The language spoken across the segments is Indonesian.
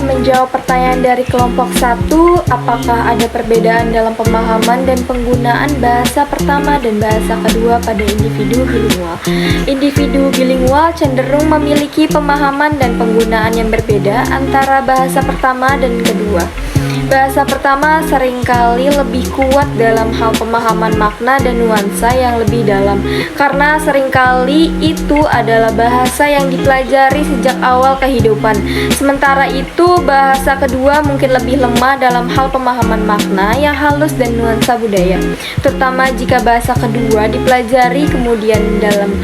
akan menjawab pertanyaan dari kelompok 1. Apakah ada perbedaan dalam pemahaman dan penggunaan bahasa pertama dan bahasa kedua pada individu bilingual? Individu bilingual cenderung memiliki pemahaman dan penggunaan yang berbeda antara bahasa pertama dan kedua. Bahasa pertama seringkali lebih kuat dalam hal pemahaman makna dan nuansa yang lebih dalam, karena seringkali itu adalah bahasa yang dipelajari sejak awal kehidupan. Sementara itu, bahasa kedua mungkin lebih lemah dalam hal pemahaman makna yang halus dan nuansa budaya, terutama jika bahasa kedua dipelajari kemudian dalam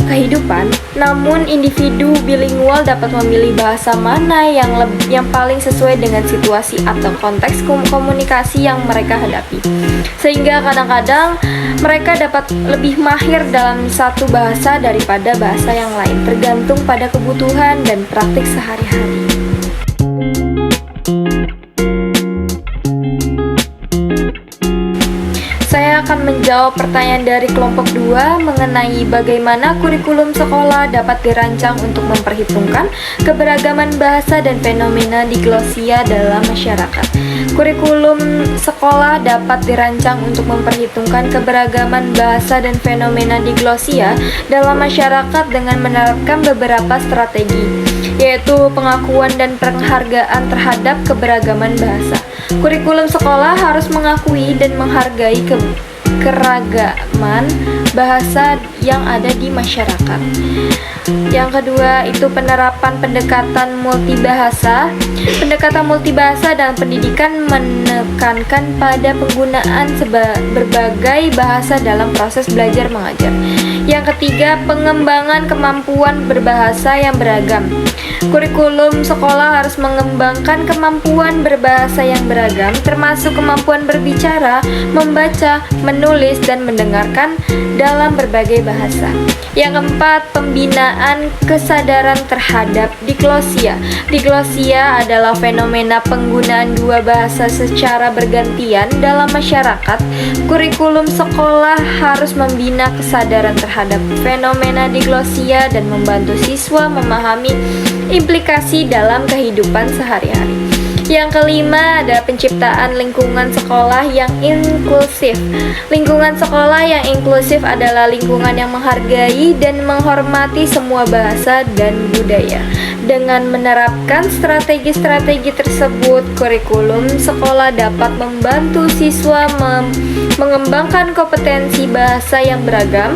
kehidupan. Namun, individu bilingual dapat memilih bahasa mana yang paling sesuai dengan situasi atau konteks komunikasi yang mereka hadapi, sehingga kadang-kadang mereka dapat lebih mahir dalam satu bahasa daripada bahasa yang lain, tergantung pada kebutuhan dan praktik sehari-hari. Saya akan menjawab pertanyaan dari kelompok 2 mengenai bagaimana kurikulum sekolah dapat dirancang untuk memperhitungkan keberagaman bahasa dan fenomena diglosia dalam masyarakat. Kurikulum sekolah dapat dirancang untuk memperhitungkan keberagaman bahasa dan fenomena diglosia dalam masyarakat dengan menerapkan beberapa strategi, yaitu pengakuan dan penghargaan terhadap keberagaman bahasa. Kurikulum sekolah harus mengakui dan menghargai keragaman bahasa yang ada di masyarakat. Yang kedua itu penerapan pendekatan multibahasa. Pendekatan multibahasa dalam pendidikan menekankan pada penggunaan berbagai bahasa dalam proses belajar mengajar. Yang ketiga, pengembangan kemampuan berbahasa yang beragam. Kurikulum sekolah harus mengembangkan kemampuan berbahasa yang beragam, termasuk kemampuan berbicara, membaca, menulis, dan mendengarkan dalam berbagai bahasa. Yang keempat, pembinaan kesadaran terhadap diglosia. Diglosia adalah fenomena penggunaan dua bahasa secara bergantian dalam masyarakat. Kurikulum sekolah harus membina kesadaran terhadap fenomena diglosia dan membantu siswa memahami implikasi dalam kehidupan sehari-hari. Yang kelima ada penciptaan lingkungan sekolah yang inklusif. Lingkungan sekolah yang inklusif adalah lingkungan yang menghargai dan menghormati semua bahasa dan budaya. Dengan menerapkan strategi-strategi tersebut, kurikulum sekolah dapat membantu siswa mengembangkan kompetensi bahasa yang beragam,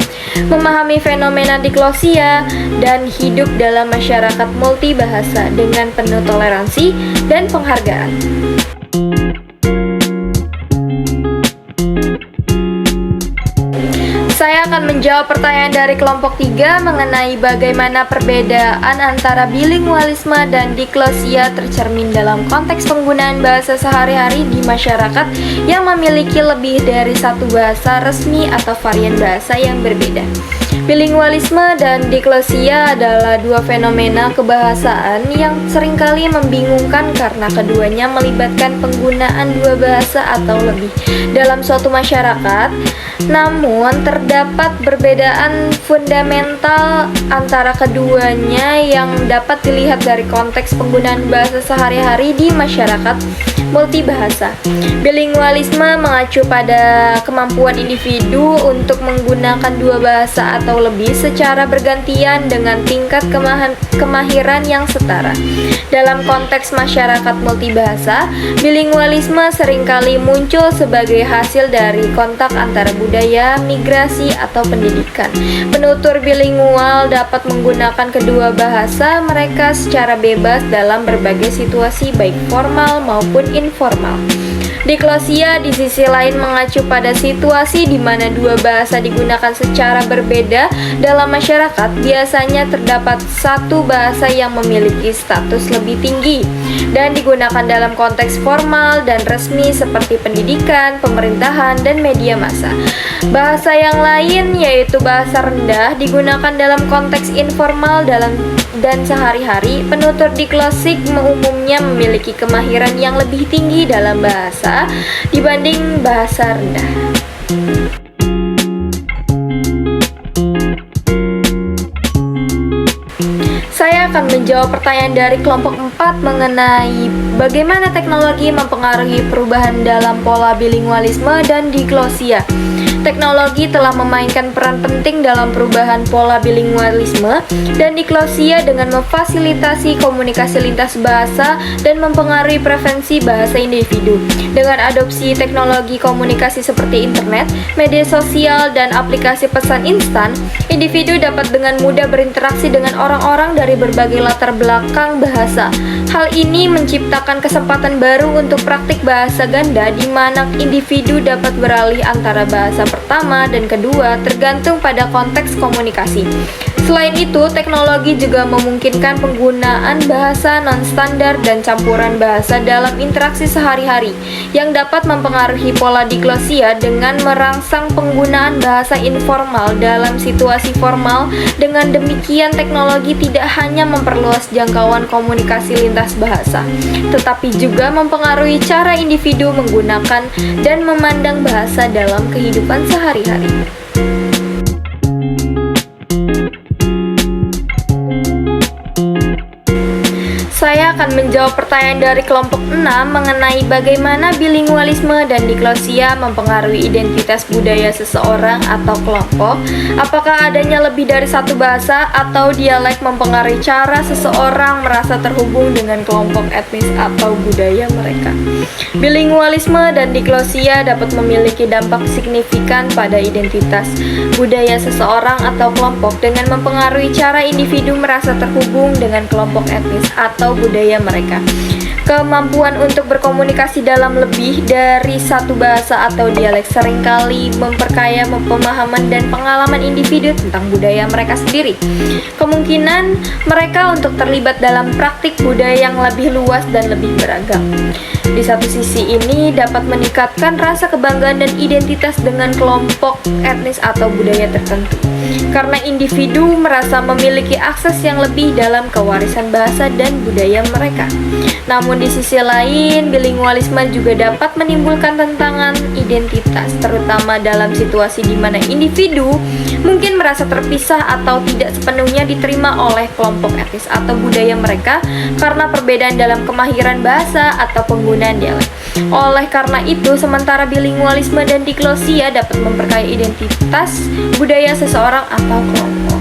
memahami fenomena diglosia, dan hidup dalam masyarakat multibahasa dengan penuh toleransi dan penghargaan. Saya akan menjawab pertanyaan dari kelompok 3 mengenai bagaimana perbedaan antara bilingualisme dan diglosia tercermin dalam konteks penggunaan bahasa sehari-hari di masyarakat yang memiliki lebih dari satu bahasa resmi atau varian bahasa yang berbeda. Bilingualisme dan diglosia adalah dua fenomena kebahasaan yang seringkali membingungkan karena keduanya melibatkan penggunaan dua bahasa atau lebih dalam suatu masyarakat. Namun, terdapat perbedaan fundamental antara keduanya yang dapat dilihat dari konteks penggunaan bahasa sehari-hari di masyarakat multibahasa. Bilingualisme mengacu pada kemampuan individu untuk menggunakan dua bahasa atau lebih secara bergantian dengan tingkat kemahiran yang setara. Dalam konteks masyarakat multibahasa, bilingualisme seringkali muncul sebagai hasil dari kontak antara budaya, migrasi, atau pendidikan. Penutur bilingual dapat menggunakan kedua bahasa mereka secara bebas dalam berbagai situasi baik formal maupun informal. Diglosia di sisi lain mengacu pada situasi di mana dua bahasa digunakan secara berbeda dalam masyarakat. Biasanya terdapat satu bahasa yang memiliki status lebih tinggi dan digunakan dalam konteks formal dan resmi seperti pendidikan, pemerintahan, dan media massa. Bahasa yang lain yaitu bahasa rendah digunakan dalam konteks informal dan sehari-hari. Penutur diglosik umumnya memiliki kemahiran yang lebih tinggi dalam bahasa dibanding bahasa rendah. Saya Saya akan menjawab pertanyaan dari kelompok 4 mengenai bagaimana teknologi mempengaruhi perubahan dalam pola bilingualisme dan diglosia. Teknologi telah memainkan peran penting dalam perubahan pola bilingualisme dan diglosia dengan memfasilitasi komunikasi lintas bahasa dan mempengaruhi preferensi bahasa individu. Dengan adopsi teknologi komunikasi seperti internet, media sosial, dan aplikasi pesan instan, individu dapat dengan mudah berinteraksi dengan orang-orang dari berbagai latar belakang bahasa. Hal ini menciptakan kesempatan baru untuk praktik bahasa ganda di mana individu dapat beralih antara bahasa pertama dan kedua tergantung pada konteks komunikasi. Selain itu, teknologi juga memungkinkan penggunaan bahasa non-standar dan campuran bahasa dalam interaksi sehari-hari yang dapat mempengaruhi pola diglosia dengan merangsang penggunaan bahasa informal dalam situasi formal. Dengan demikian, teknologi tidak hanya memperluas jangkauan komunikasi lintas bahasa, tetapi juga mempengaruhi cara individu menggunakan dan memandang bahasa dalam kehidupan sehari-hari. Saya akan menjawab pertanyaan dari kelompok 6 mengenai bagaimana bilingualisme dan diglosia mempengaruhi identitas budaya seseorang atau kelompok. Apakah adanya lebih dari satu bahasa atau dialek mempengaruhi cara seseorang merasa terhubung dengan kelompok etnis atau budaya mereka? Bilingualisme dan diglosia dapat memiliki dampak signifikan pada identitas budaya seseorang atau kelompok dengan mempengaruhi cara individu merasa terhubung dengan kelompok etnis atau budaya mereka. Kemampuan untuk berkomunikasi dalam lebih dari satu bahasa atau dialek seringkali memperkaya pemahaman dan pengalaman individu tentang budaya mereka sendiri. Kemungkinan mereka untuk terlibat dalam praktik budaya yang lebih luas dan lebih beragam. Di satu sisi ini dapat meningkatkan rasa kebanggaan dan identitas dengan kelompok etnis atau budaya tertentu, karena individu merasa memiliki akses yang lebih dalam kewarisan bahasa dan budaya mereka. Namun di sisi lain, bilingualisme juga dapat menimbulkan tantangan identitas, terutama dalam situasi di mana individu mungkin merasa terpisah atau tidak sepenuhnya diterima oleh kelompok etnis atau budaya mereka karena perbedaan dalam kemahiran bahasa atau penggunaan dialek. Oleh karena itu, sementara bilingualisme dan diglosia dapat memperkaya identitas budaya seseorang atau kelompok.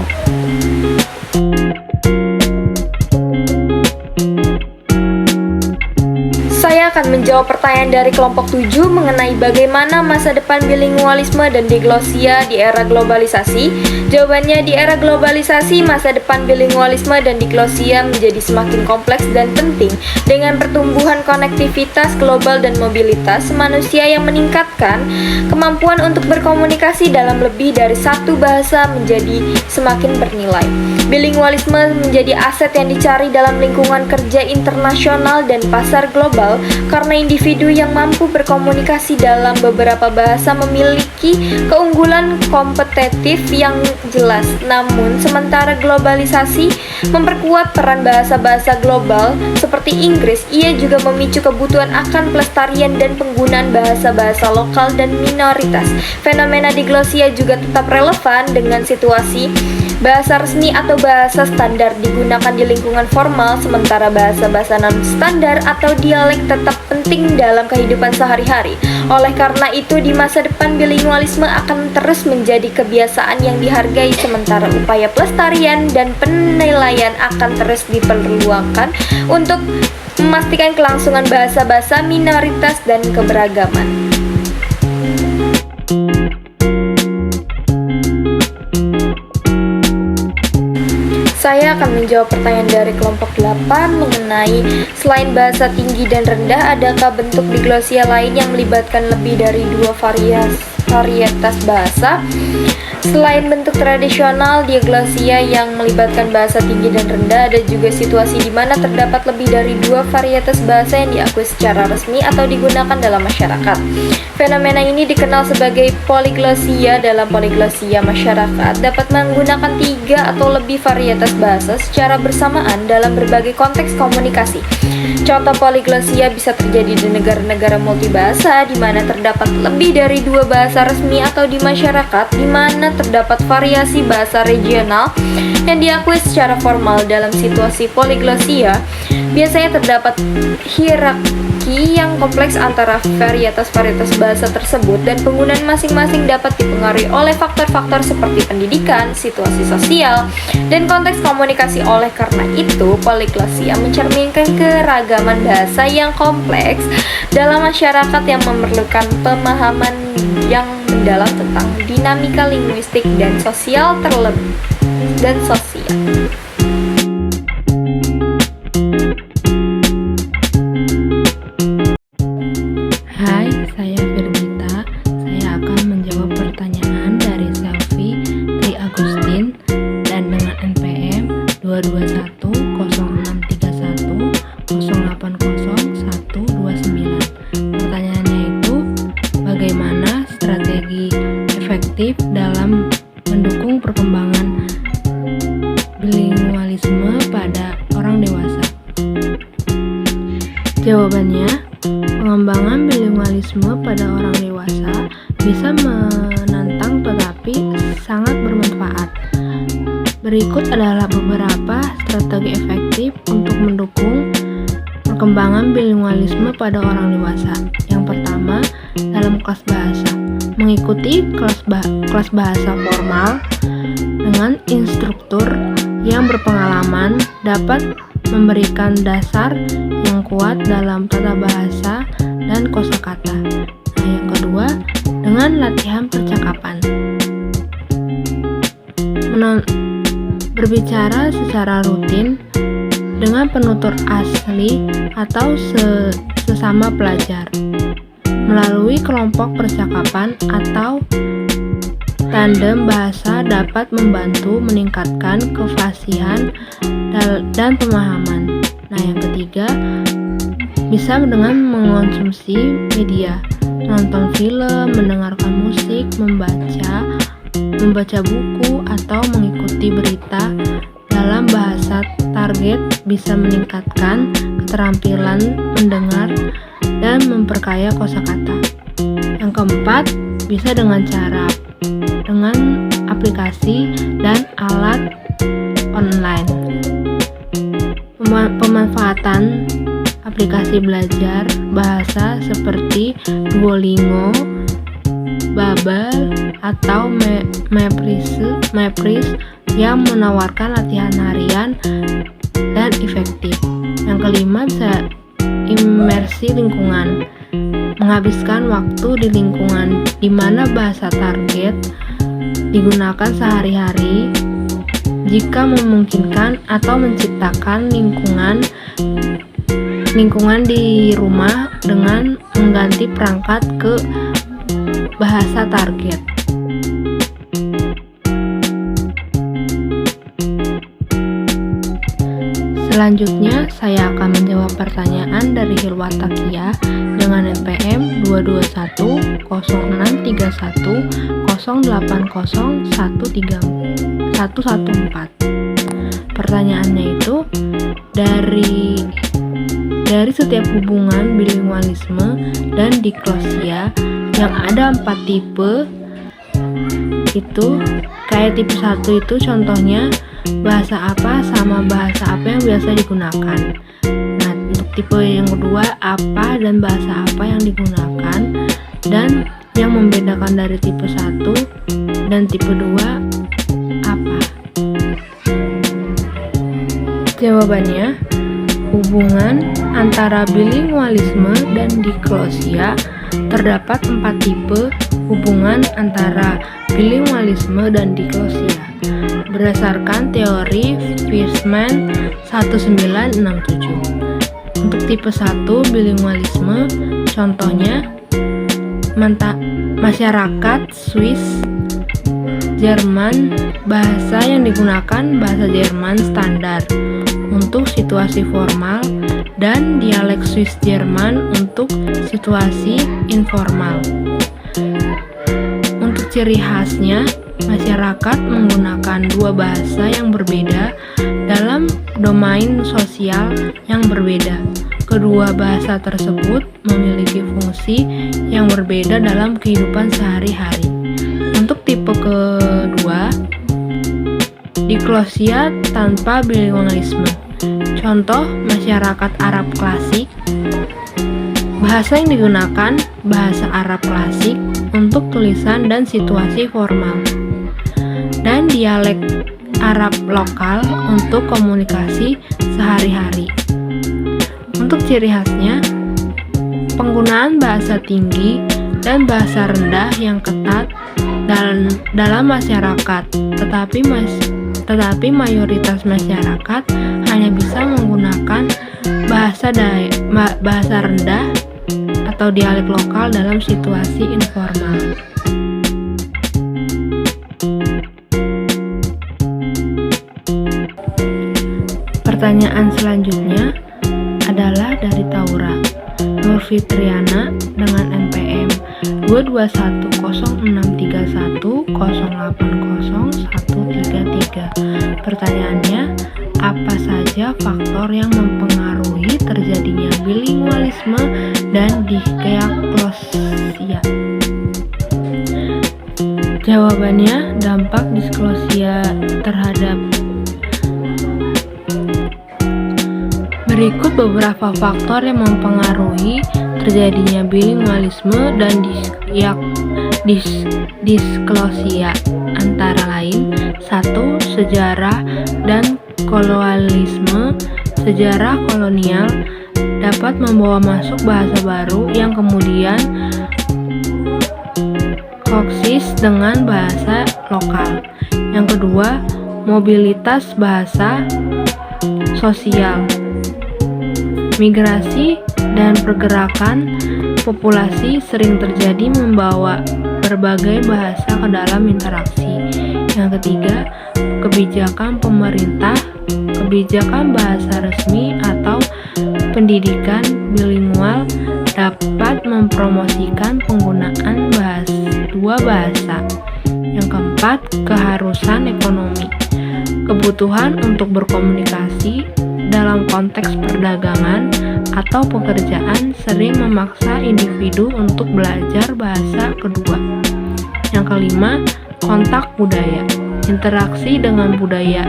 Saya akan menjawab pertanyaan dari kelompok 7 mengenai bagaimana masa depan bilingualisme dan diglosia di era globalisasi. Jawabannya, di era globalisasi, masa depan bilingualisme dan diglosia menjadi semakin kompleks dan penting dengan pertumbuhan konektivitas global dan mobilitas manusia yang meningkatkan kemampuan untuk berkomunikasi dalam lebih dari satu bahasa menjadi semakin bernilai. Bilingualisme menjadi aset yang dicari dalam lingkungan kerja internasional dan pasar global karena individu yang mampu berkomunikasi dalam beberapa bahasa memiliki keunggulan kompetitif yang jelas. Namun, sementara globalisasi memperkuat peran bahasa-bahasa global seperti Inggris, ia juga memicu kebutuhan akan pelestarian dan penggunaan bahasa-bahasa lokal dan minoritas. Fenomena diglosia juga tetap relevan dengan situasi bahasa resmi atau bahasa standar digunakan di lingkungan formal, sementara bahasa-bahasa non-standar atau dialek tetap penting dalam kehidupan sehari-hari. Oleh karena itu, di masa depan bilingualisme akan terus menjadi kebiasaan yang dihargai, sementara upaya pelestarian dan penilaian akan terus diperlukan untuk memastikan kelangsungan bahasa-bahasa minoritas dan keberagaman. Saya akan menjawab pertanyaan dari kelompok 8 mengenai selain bahasa tinggi dan rendah, adakah bentuk diglosia lain yang melibatkan lebih dari dua varietas bahasa? Selain bentuk tradisional diglosia yang melibatkan bahasa tinggi dan rendah, ada juga situasi di mana terdapat lebih dari dua varietas bahasa yang diakui secara resmi atau digunakan dalam masyarakat. Fenomena ini dikenal sebagai poliglosia. Dalam poliglosia, masyarakat dapat menggunakan 3 atau lebih varietas bahasa secara bersamaan dalam berbagai konteks komunikasi. Contoh poliglosia bisa terjadi di negara-negara multibahasa di mana terdapat lebih dari 2 bahasa resmi, atau di masyarakat di mana mana terdapat variasi bahasa regional yang diakui secara formal. Dalam situasi poliglosia, biasanya terdapat hierarki yang kompleks antara varietas-varietas bahasa tersebut, dan penggunaan masing-masing dapat dipengaruhi oleh faktor-faktor seperti pendidikan, situasi sosial, dan konteks komunikasi. Oleh karena itu, poliglosia mencerminkan keragaman bahasa yang kompleks dalam masyarakat yang memerlukan pemahaman yang mendalam tentang dinamika linguistik dan sosial Hai, saya Firgita. Saya akan menjawab pertanyaan dari Selvi Tri Agustin dan dengan NPM 2210631080129. Pertanyaannya itu, bagaimana strategi efektif dalam mendukung perkembangan bilingualisme pada orang dewasa? Jawabannya, pengembangan bilingualisme pada orang dewasa bisa menantang tetapi sangat bermanfaat. Berikut adalah beberapa strategi efektif untuk mendukung perkembangan bilingualisme pada orang dewasa. Yang pertama, dalam kelas bahasa. Mengikuti kelas bahasa formal dengan instruktur yang berpengalaman dapat memberikan dasar yang kuat dalam tata bahasa dan kosakata. Nah, yang kedua, dengan latihan percakapan. Berbicara secara rutin dengan penutur asli atau sesama pelajar. Melalui kelompok percakapan atau tandem bahasa dapat membantu meningkatkan kefasihan dan pemahaman. Nah, yang ketiga, bisa dengan mengonsumsi media, nonton film, mendengarkan musik, membaca buku, atau mengikuti berita dalam bahasa target bisa meningkatkan keterampilan mendengar dan memperkaya kosakata. Yang keempat, bisa dengan aplikasi dan alat online. Pemanfaatan aplikasi belajar bahasa seperti Duolingo, Babbel, atau Mapris yang menawarkan latihan harian dan efektif. Yang kelima, bisa imersi lingkungan. Menghabiskan waktu di lingkungan di mana bahasa target digunakan sehari-hari jika memungkinkan, atau menciptakan lingkungan di rumah dengan mengganti perangkat ke bahasa target. Selanjutnya, saya akan menjawab pertanyaan dari Hilwa Takia dengan NPM 221-031-080-114. Pertanyaannya itu, dari setiap hubungan bilingualisme dan diklosia yang ada 4 tipe itu, kayak tipe 1 itu contohnya bahasa apa sama bahasa apa yang biasa digunakan. Nah, untuk tipe yang kedua, apa dan bahasa apa yang digunakan, dan yang membedakan dari tipe 1 dan tipe 2 apa? Jawabannya, hubungan antara bilingualisme dan diklosia terdapat 4 tipe hubungan antara bilingualisme dan diklosia berdasarkan teori Fishman 1967. Untuk tipe 1 bilingualisme, contohnya masyarakat Swiss, Jerman, bahasa yang digunakan bahasa Jerman standar untuk situasi formal dan dialek Swiss Jerman untuk situasi informal. Untuk ciri khasnya, masyarakat menggunakan 2 bahasa yang berbeda dalam domain sosial yang berbeda. Kedua bahasa tersebut memiliki fungsi yang berbeda dalam kehidupan sehari-hari. Untuk tipe tipe kedua, diklosia tanpa bilingualisme. Contoh masyarakat Arab klasik. Bahasa yang digunakan bahasa Arab klasik untuk tulisan dan situasi formal, dan dialek Arab lokal untuk komunikasi sehari-hari. Untuk ciri khasnya, penggunaan bahasa tinggi dan bahasa rendah yang ketat dalam masyarakat, tetapi mayoritas masyarakat hanya bisa menggunakan bahasa rendah atau dialek lokal dalam situasi informal. Pertanyaan selanjutnya adalah dari Taura Nurfitriana dengan NPM 2210631080133. Pertanyaannya, apa saja faktor yang mempengaruhi terjadinya bilingualisme dan disklosia? Jawabannya, dampak disklosia terhadap berikut beberapa faktor yang mempengaruhi terjadinya bilingualisme dan disklosia, antara lain: 1. Sejarah dan kolonialisme. Sejarah kolonial dapat membawa masuk bahasa baru yang kemudian koeksis dengan bahasa lokal. Yang kedua, mobilitas bahasa sosial. Migrasi dan pergerakan populasi sering terjadi membawa berbagai bahasa ke dalam interaksi. Yang ketiga, kebijakan pemerintah, kebijakan bahasa resmi atau pendidikan bilingual dapat mempromosikan penggunaan dua bahasa. Yang keempat, keharusan ekonomi. Kebutuhan untuk berkomunikasi dalam konteks perdagangan atau pekerjaan sering memaksa individu untuk belajar bahasa kedua. Yang kelima, kontak budaya. Interaksi dengan budaya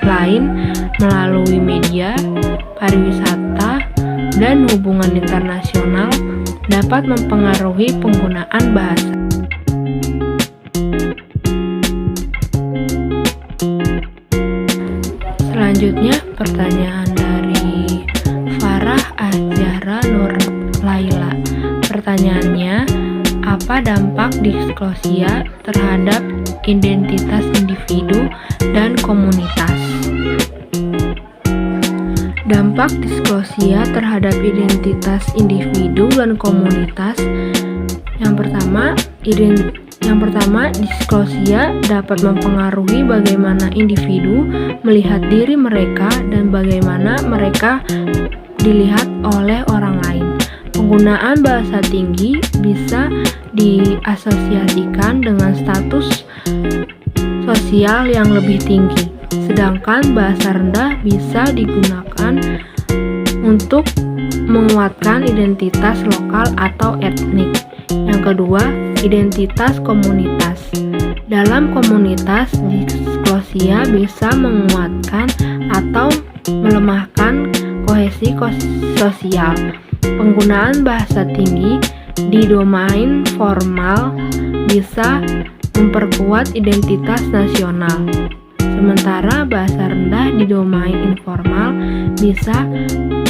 lain melalui media, pariwisata, dan hubungan internasional dapat mempengaruhi penggunaan bahasa. Selanjutnya, pertanyaan dari Farah Azhara Nur Laila. Pertanyaannya, apa dampak disklosia terhadap identitas individu dan komunitas? Dampak disklosia terhadap identitas individu dan komunitas. Yang pertama, disklosia dapat mempengaruhi bagaimana individu melihat diri mereka dan bagaimana mereka dilihat oleh orang lain. Penggunaan bahasa tinggi bisa diasosiasikan dengan status sosial yang lebih tinggi, sedangkan bahasa rendah bisa digunakan untuk menguatkan identitas lokal atau etnik. Yang kedua, identitas komunitas. Dalam komunitas, disklosia bisa menguatkan atau melemahkan kohesi sosial. Penggunaan bahasa tinggi di domain formal bisa memperkuat identitas nasional, sementara bahasa rendah di domain informal bisa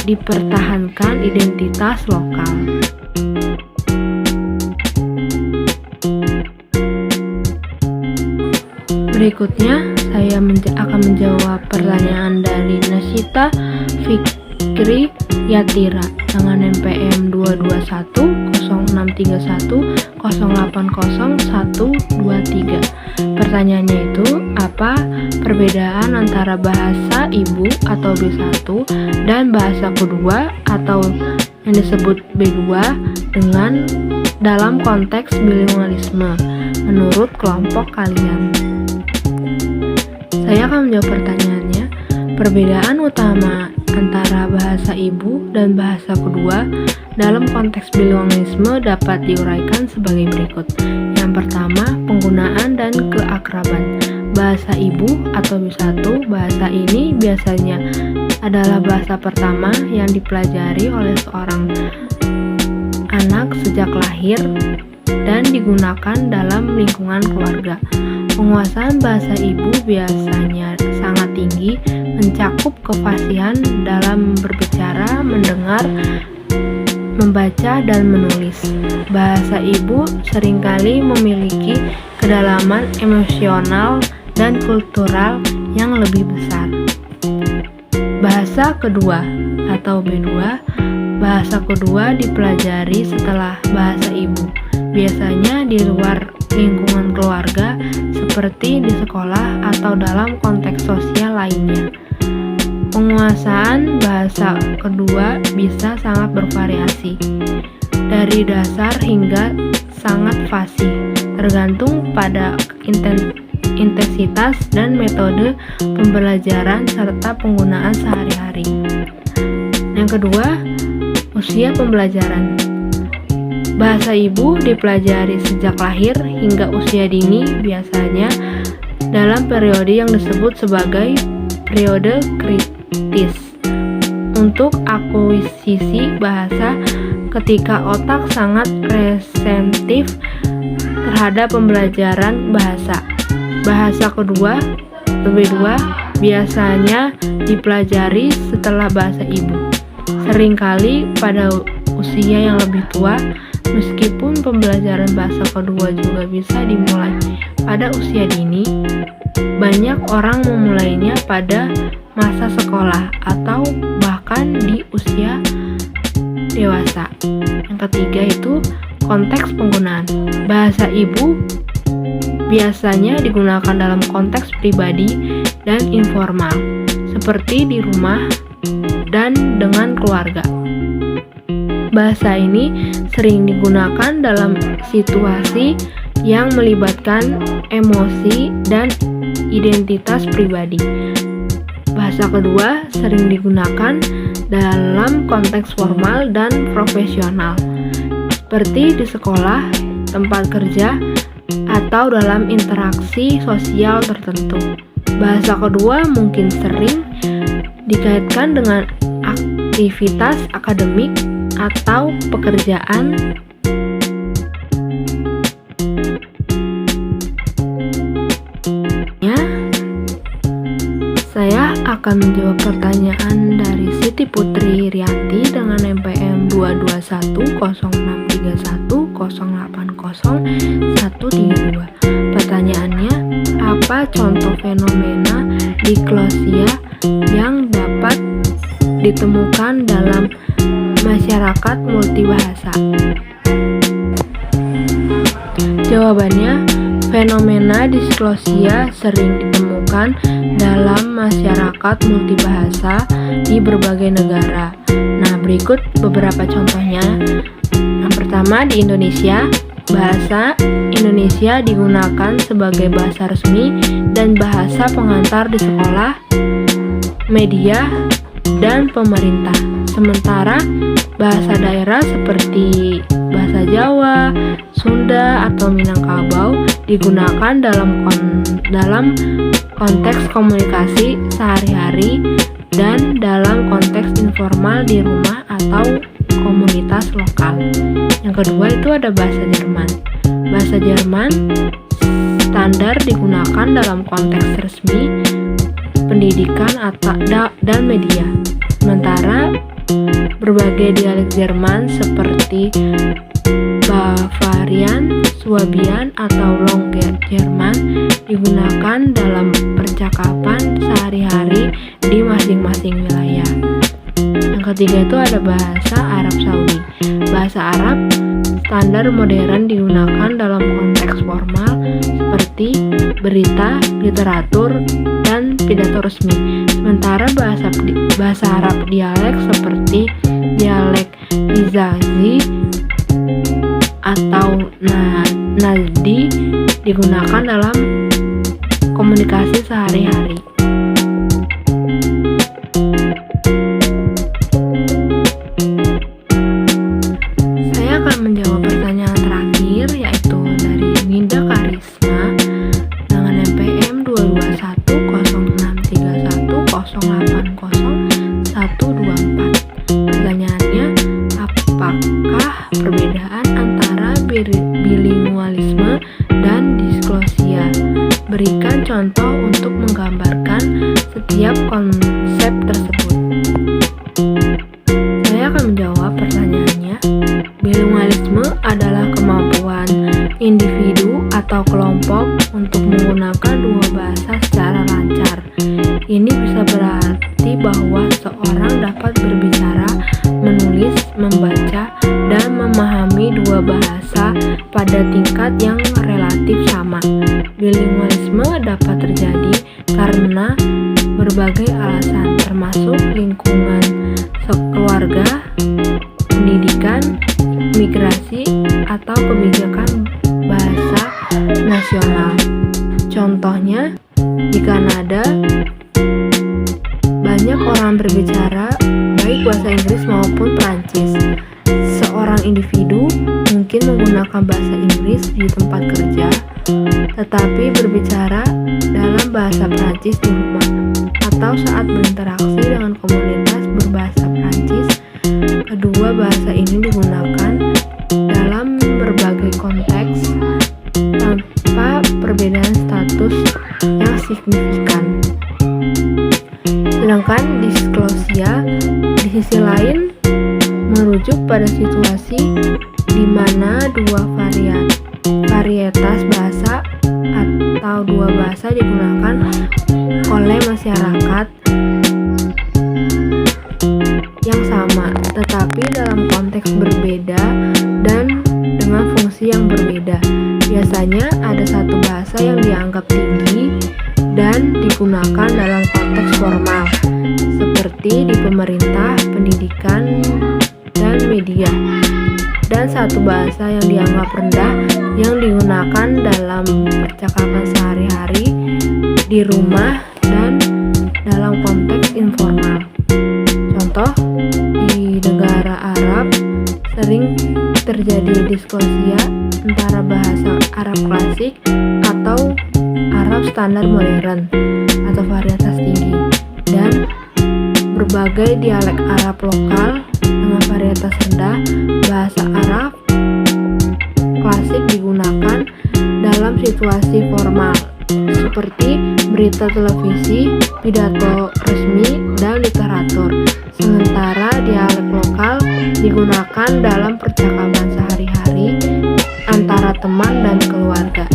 dipertahankan identitas lokal. Berikutnya, saya akan menjawab pertanyaan dari Nasita Fikri Yatira dengan NPM 2210631080123. Pertanyaannya itu, apa perbedaan antara bahasa ibu atau B1 dan bahasa kedua atau yang disebut B2 dalam konteks bilingualisme menurut kelompok kalian? Saya akan menjawab pertanyaannya. Perbedaan utama antara bahasa ibu dan bahasa kedua dalam konteks bilingualisme dapat diuraikan sebagai berikut. Yang pertama, penggunaan dan keakraban. Bahasa ibu atau B1, bahasa ini biasanya adalah bahasa pertama yang dipelajari oleh seorang anak sejak lahir dan digunakan dalam lingkungan keluarga. Penguasaan bahasa ibu biasanya sangat tinggi, mencakup kefasihan dalam berbicara, mendengar, membaca, dan menulis. Bahasa ibu seringkali memiliki kedalaman emosional dan kultural yang lebih besar. Bahasa kedua atau B2, bahasa kedua dipelajari setelah bahasa ibu, biasanya di luar lingkungan keluarga seperti di sekolah atau dalam konteks sosial lainnya. Penguasaan bahasa kedua bisa sangat bervariasi, dari dasar hingga sangat fasih, tergantung pada intensitas dan metode pembelajaran serta penggunaan sehari-hari. Yang kedua, usia pembelajaran. Bahasa ibu dipelajari sejak lahir hingga usia dini, biasanya dalam periode yang disebut sebagai periode kritis untuk akuisisi bahasa, ketika otak sangat resentif terhadap pembelajaran bahasa. Bahasa kedua, B2, biasanya dipelajari setelah bahasa ibu, seringkali pada usia yang lebih tua. Meskipun pembelajaran bahasa kedua juga bisa dimulai pada usia dini, banyak orang memulainya pada masa sekolah atau bahkan di usia dewasa. Yang ketiga itu konteks penggunaan. Bahasa ibu biasanya digunakan dalam konteks pribadi dan informal, seperti di rumah dan dengan keluarga. Bahasa ini sering digunakan dalam situasi yang melibatkan emosi dan identitas pribadi. Bahasa kedua sering digunakan dalam konteks formal dan profesional, seperti di sekolah, tempat kerja, atau dalam interaksi sosial tertentu. Bahasa kedua mungkin sering dikaitkan dengan aktivitas akademik atau pekerjaan. Saya akan menjawab pertanyaan dari Siti Putri Rianti dengan NPM 2210631080132. Pertanyaannya, apa contoh fenomena diklosia yang dapat ditemukan dalam masyarakat multibahasa? Jawabannya, fenomena disklosia sering ditemukan dalam masyarakat multibahasa di berbagai negara. Nah, berikut beberapa contohnya. Yang pertama, di Indonesia, bahasa Indonesia digunakan sebagai bahasa resmi dan bahasa pengantar di sekolah, media, dan pemerintah. Sementara bahasa daerah seperti bahasa Jawa, Sunda, atau Minangkabau digunakan dalam konteks komunikasi sehari-hari dan dalam konteks informal di rumah atau komunitas lokal. Yang kedua itu ada bahasa Jerman. Bahasa Jerman standar digunakan dalam konteks resmi, pendidikan dan media. Sementara berbagai dialek Jerman seperti Bavarian, Swabian, atau Long Jerman digunakan dalam percakapan sehari-hari di masing-masing wilayah. Yang ketiga itu ada bahasa Arab Saudi. Bahasa Arab standar modern digunakan dalam konteks formal seperti berita, literatur, dan pidato resmi. Sementara bahasa Arab dialek seperti dialek Hijazi atau Najdi digunakan dalam komunikasi sehari-hari. perbedaan antara bilingualisme dan disklosia. Berikan contoh untuk menggambarkan setiap konsep tersebut. Saya akan menjawab pertanyaannya. Bilingualisme adalah kemampuan individu atau kelompok untuk menggunakan dua bahasa secara lancar. Ini bisa berarti bahwa seorang dapat berbicara, menulis, membaca, dan memahami dua bahasa pada tingkat yang relatif sama. Bilingualisme dapat terjadi karena berbagai alasan, termasuk lingkungan keluarga, pendidikan, migrasi, atau kebijakan bahasa nasional. Contohnya, di Kanada, banyak orang berbicara baik bahasa Inggris maupun Prancis. Seorang individu mungkin menggunakan bahasa Inggris di tempat kerja, tetapi berbicara dalam bahasa Prancis di rumah atau saat berinteraksi dengan komunitas berbahasa Prancis. Kedua bahasa ini digunakan dalam berbagai konteks tanpa perbedaan status yang signifikan. Sedangkan disklosia di sisi lain merujuk pada situasi di mana dua varietas bahasa atau dua bahasa digunakan oleh masyarakat yang sama, tetapi dalam konteks berbeda dan dengan fungsi yang berbeda. Biasanya ada satu bahasa yang dianggap tinggi dan digunakan dalam konteks formal, seperti di pemerintah, pendidikan, dan media, dan satu bahasa yang dianggap rendah yang digunakan dalam percakapan sehari-hari, di rumah, dan dalam konteks informal. Contoh, di negara Arab sering terjadi disklosia antara bahasa Arab klasik atau Arab standar modern atau varietas tinggi, dan berbagai dialek Arab lokal dengan varietas rendah. Bahasa Arab klasik digunakan dalam situasi formal seperti berita televisi, pidato resmi, dan literatur. Sementara dialek lokal digunakan dalam percakapan sehari-hari antara teman dan keluarga.